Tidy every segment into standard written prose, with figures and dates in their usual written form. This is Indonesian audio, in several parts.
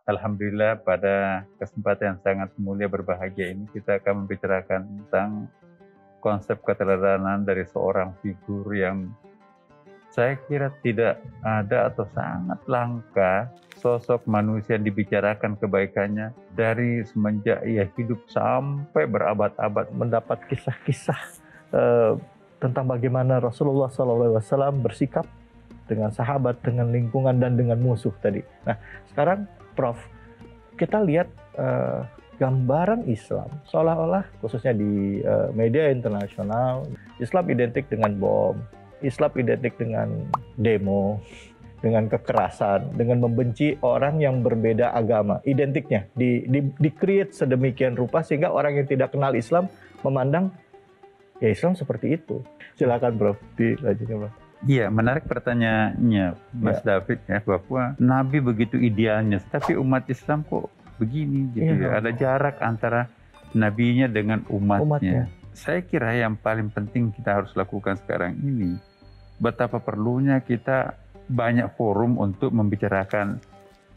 Alhamdulillah pada kesempatan yang sangat mulia berbahagia ini kita akan membicarakan tentang konsep keteladanan dari seorang figur yang saya kira tidak ada atau sangat langka sosok manusia yang dibicarakan kebaikannya dari semenjak ia hidup sampai berabad-abad, mendapat kisah-kisah tentang bagaimana Rasulullah SAW bersikap dengan sahabat, dengan lingkungan, dan dengan musuh tadi. Nah, sekarang Prof, kita lihat gambaran Islam seolah-olah khususnya di media internasional, Islam identik dengan bom, Islam identik dengan demo, dengan kekerasan, dengan membenci orang yang berbeda agama. Identiknya di-create sedemikian rupa sehingga orang yang tidak kenal Islam memandang ya Islam seperti itu. Silakan Prof, dilanjutkan Prof. Iya, menarik pertanyaannya Mas David ya, bahwa Nabi begitu idealnya, tapi umat Islam kok begini gitu ya. Ada jarak antara nabinya dengan umatnya. Saya kira yang paling penting kita harus lakukan sekarang ini, betapa perlunya kita banyak forum untuk membicarakan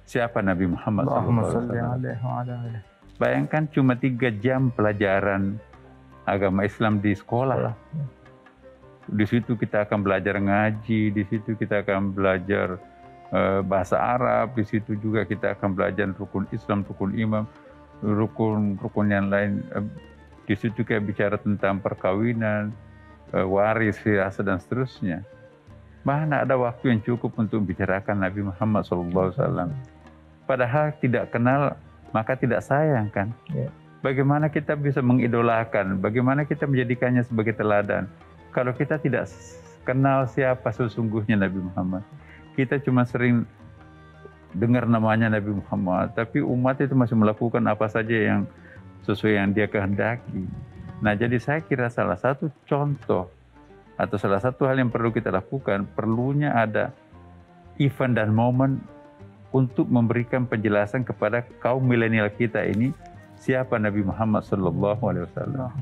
siapa Nabi Muhammad SAW. Bayangkan cuma 3 jam pelajaran agama Islam di sekolah. Di situ kita akan belajar ngaji, di situ kita akan belajar bahasa Arab, di situ juga kita akan belajar rukun Islam, rukun iman, rukun yang lain. Di situ kita bicara tentang perkawinan, waris, firasat dan seterusnya. Mana ada waktu yang cukup untuk membicarakan Nabi Muhammad SAW. Padahal tidak kenal maka tidak sayang kan. Bagaimana kita bisa mengidolakan, bagaimana kita menjadikannya sebagai teladan. Kalau kita tidak kenal siapa sesungguhnya Nabi Muhammad, kita cuma sering dengar namanya Nabi Muhammad, tapi umat itu masih melakukan apa saja yang sesuai yang dia kehendaki. Nah, jadi saya kira salah satu contoh atau salah satu hal yang perlu kita lakukan, perlunya ada event dan momen untuk memberikan penjelasan kepada kaum milenial kita ini siapa Nabi Muhammad SAW.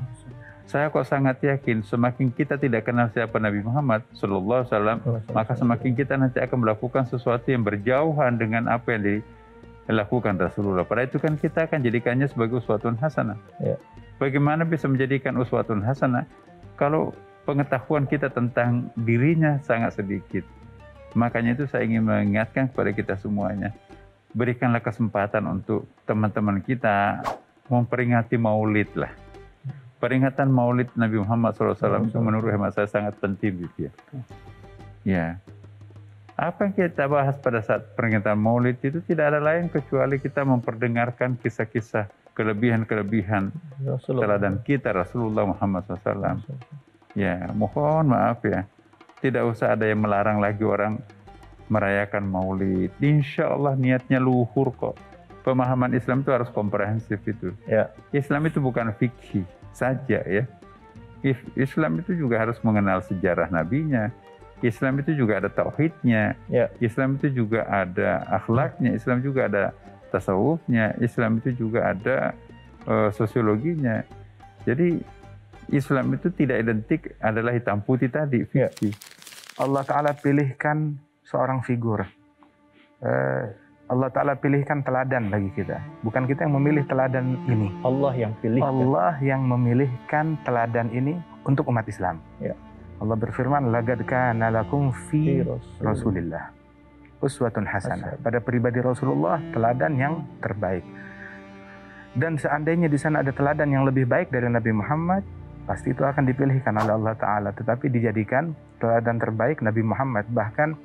Saya kok sangat yakin semakin kita tidak kenal siapa Nabi Muhammad SAW, maka semakin kita nanti akan melakukan sesuatu yang berjauhan dengan apa yang dilakukan Rasulullah. Pada itu kan kita akan jadikannya sebagai uswatun hasanah. Bagaimana bisa menjadikan uswatun hasanah kalau pengetahuan kita tentang dirinya sangat sedikit? Makanya itu saya ingin mengingatkan kepada kita semuanya, berikanlah kesempatan untuk teman-teman kita memperingati Maulid lah. Peringatan Maulid Nabi Muhammad SAW itu menurut hemat saya sangat penting gitu ya. Ya, apa yang kita bahas pada saat peringatan Maulid itu tidak ada lain kecuali kita memperdengarkan kisah-kisah kelebihan-kelebihan teladan kita Rasulullah Muhammad SAW. Ya, mohon maaf ya, tidak usah ada yang melarang lagi orang merayakan Maulid. Insya Allah niatnya luhur kok. Pemahaman Islam itu harus komprehensif itu. Islam itu bukan fikih saja ya. Islam itu juga harus mengenal sejarah nabinya. Islam itu juga ada tauhidnya. Islam itu juga ada akhlaknya. Islam juga ada tasawufnya. Islam itu juga ada sosiologinya. Jadi Islam itu tidak identik adalah hitam putih tadi, fikih. Allah Ta'ala pilihkan seorang figur. Allah Ta'ala pilihkan teladan bagi kita. Bukan kita yang memilih teladan ini. Allah yang pilih. Allah yang memilihkan teladan ini untuk umat Islam. Allah berfirman, laqad kana lakum fi Rasulillah uswatun hasanah. Pada pribadi Rasulullah teladan yang terbaik. Dan seandainya di sana ada teladan yang lebih baik dari Nabi Muhammad, pasti itu akan dipilihkan oleh Allah Ta'ala. Tetapi dijadikan teladan terbaik Nabi Muhammad. Bahkan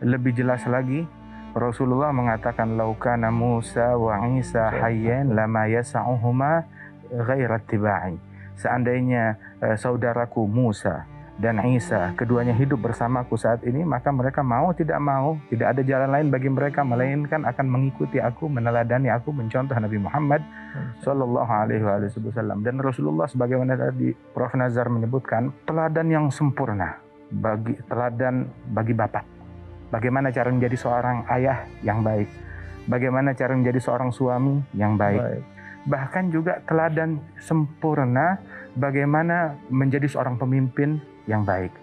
lebih jelas lagi, Rasulullah mengatakan laukana Musa wa Isa hayyan lama yasa'uhuma ghairat tiba'i. Seandainya saudaraku Musa dan Isa keduanya hidup bersamaku saat ini, maka mereka mau tidak mau tidak ada jalan lain bagi mereka melainkan akan mengikuti aku, meneladani aku, mencontoh Nabi Muhammad sallallahu alaihi wasallam. Dan Rasulullah sebagaimana tadi Prof Nazar menyebutkan, teladan yang sempurna bagi bapak. Bagaimana cara menjadi seorang ayah yang baik, bagaimana cara menjadi seorang suami yang baik. Bahkan juga teladan sempurna bagaimana menjadi seorang pemimpin yang baik.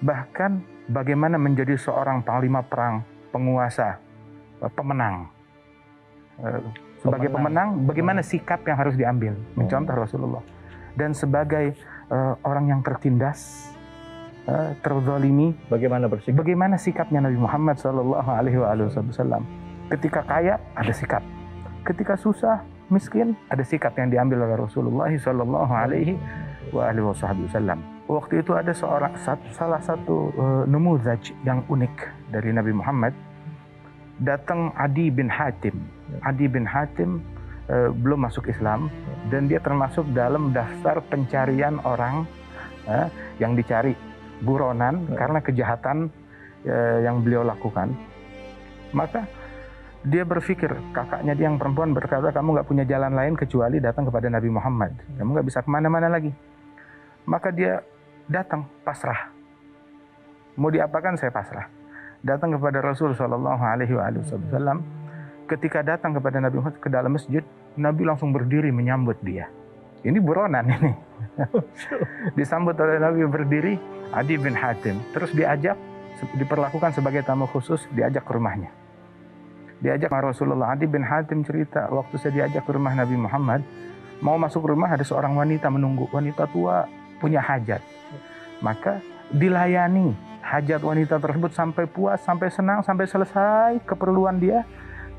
Bahkan bagaimana menjadi seorang panglima perang, penguasa, pemenang. sebagai pemenang, bagaimana sikap yang harus diambil, mencontoh Rasulullah. Dan sebagai orang yang tertindas, terzalimi, bagaimana sikapnya Nabi Muhammad SAW. Ketika kaya ada sikap, ketika susah, miskin ada sikap yang diambil oleh Rasulullah SAW. Waktu itu ada salah satu numuzaj yang unik dari Nabi Muhammad. Datang Adi bin Hatim. Adi bin Hatim belum masuk Islam dan dia termasuk dalam daftar pencarian orang yang dicari buronan karena kejahatan yang beliau lakukan. Maka dia berpikir, kakaknya dia yang perempuan berkata, kamu nggak punya jalan lain kecuali datang kepada Nabi Muhammad. Kamu nggak bisa kemana-mana lagi. Maka dia datang pasrah. Mau diapakan saya pasrah. Datang kepada Rasul SAW. Ketika datang kepada Nabi Muhammad ke dalam masjid, Nabi langsung berdiri menyambut dia. Ini buronan ini. Disambut oleh Nabi berdiri, Adi bin Hatim. Terus diperlakukan sebagai tamu khusus, diajak ke rumahnya. Diajak sama Rasulullah. Adi bin Hatim cerita, waktu saya diajak ke rumah Nabi Muhammad, mau masuk rumah ada seorang wanita menunggu. Wanita tua punya hajat. Maka dilayani hajat wanita tersebut sampai puas, sampai senang, sampai selesai keperluan dia.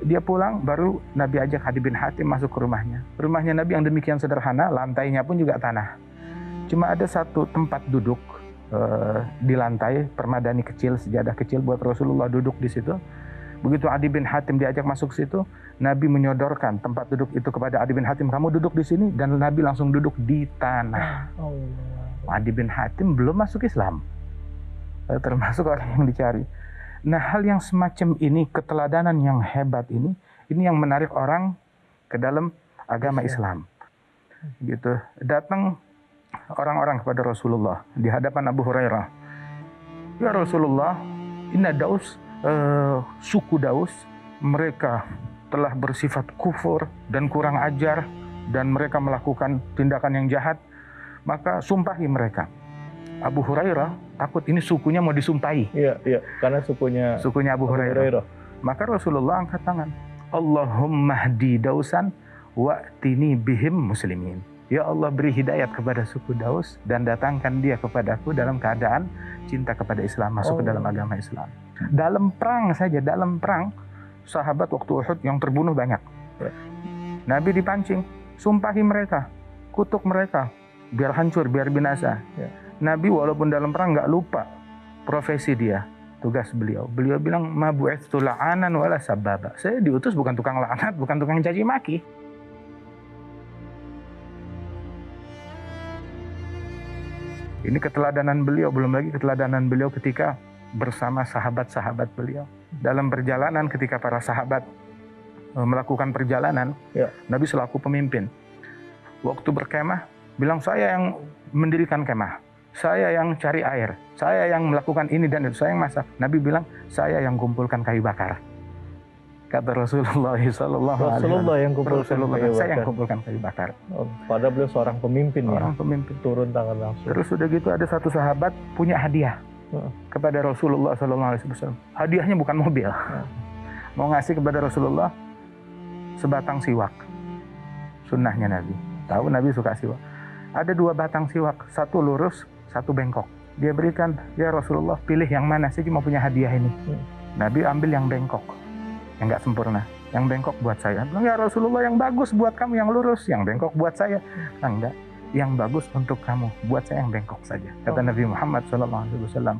Dia pulang, baru Nabi ajak Adi bin Hatim masuk ke rumahnya. Rumahnya Nabi yang demikian sederhana, lantainya pun juga tanah. Cuma ada satu tempat duduk di lantai, permadani kecil, sejadah kecil buat Rasulullah duduk di situ. Begitu Adi bin Hatim diajak masuk situ, Nabi menyodorkan tempat duduk itu kepada Adi bin Hatim, kamu duduk di sini, dan Nabi langsung duduk di tanah. Adi bin Hatim belum masuk Islam, termasuk orang yang dicari. Nah, hal yang semacam ini, keteladanan yang hebat ini yang menarik orang ke dalam agama Islam. Gitu. Datang orang-orang kepada Rasulullah di hadapan Abu Hurairah. Ya Rasulullah, inna Daus, suku Daus, mereka telah bersifat kufur dan kurang ajar dan mereka melakukan tindakan yang jahat, maka sumpahi mereka. Abu Hurairah takut ini sukunya mau disumpahi. Iya, karena sukunya Abu Hurairah. Maka Rasulullah angkat tangan. Allahumma hdi Dausan wa'tini bihim muslimin. Ya Allah, beri hidayat kepada suku Daus dan datangkan dia kepadaku dalam keadaan cinta kepada Islam, masuk ke dalam agama Islam. Dalam perang saja, sahabat waktu Uhud yang terbunuh banyak. Nabi dipancing, sumpahi mereka, kutuk mereka, biar hancur, biar binasa. Nabi walaupun dalam perang nggak lupa profesi dia, tugas beliau. Beliau bilang, ma bu'itsu la'anan wala sababa. Saya diutus bukan tukang laknat, bukan tukang caci maki. Ini keteladanan beliau, belum lagi keteladanan beliau ketika bersama sahabat-sahabat beliau. Dalam perjalanan ketika para sahabat melakukan perjalanan, Nabi selaku pemimpin. Waktu berkemah, bilang saya yang mendirikan kemah. Saya yang cari air, saya yang melakukan ini dan itu, saya yang masak. Nabi bilang, saya yang kumpulkan kayu bakar. Kata Rasulullah SAW. Saya yang kumpulkan kayu bakar. Padahal beliau seorang pemimpin. Orang pemimpin. Turun tangan langsung. Terus sudah gitu ada satu sahabat punya hadiah kepada Rasulullah SAW. Hadiahnya bukan mobil. Mau ngasih kepada Rasulullah sebatang siwak. Sunnahnya Nabi. Tahu Nabi suka siwak. Ada 2 batang siwak, satu lurus, satu bengkok. Dia berikan, ya Rasulullah pilih yang mana, saya cuma punya hadiah ini. Nabi ambil yang bengkok, yang nggak sempurna. Yang bengkok buat saya. Bilang, ya Rasulullah yang bagus buat kamu yang lurus, yang bengkok buat saya. Enggak, yang bagus untuk kamu, buat saya yang bengkok saja. Kata Nabi Muhammad SAW.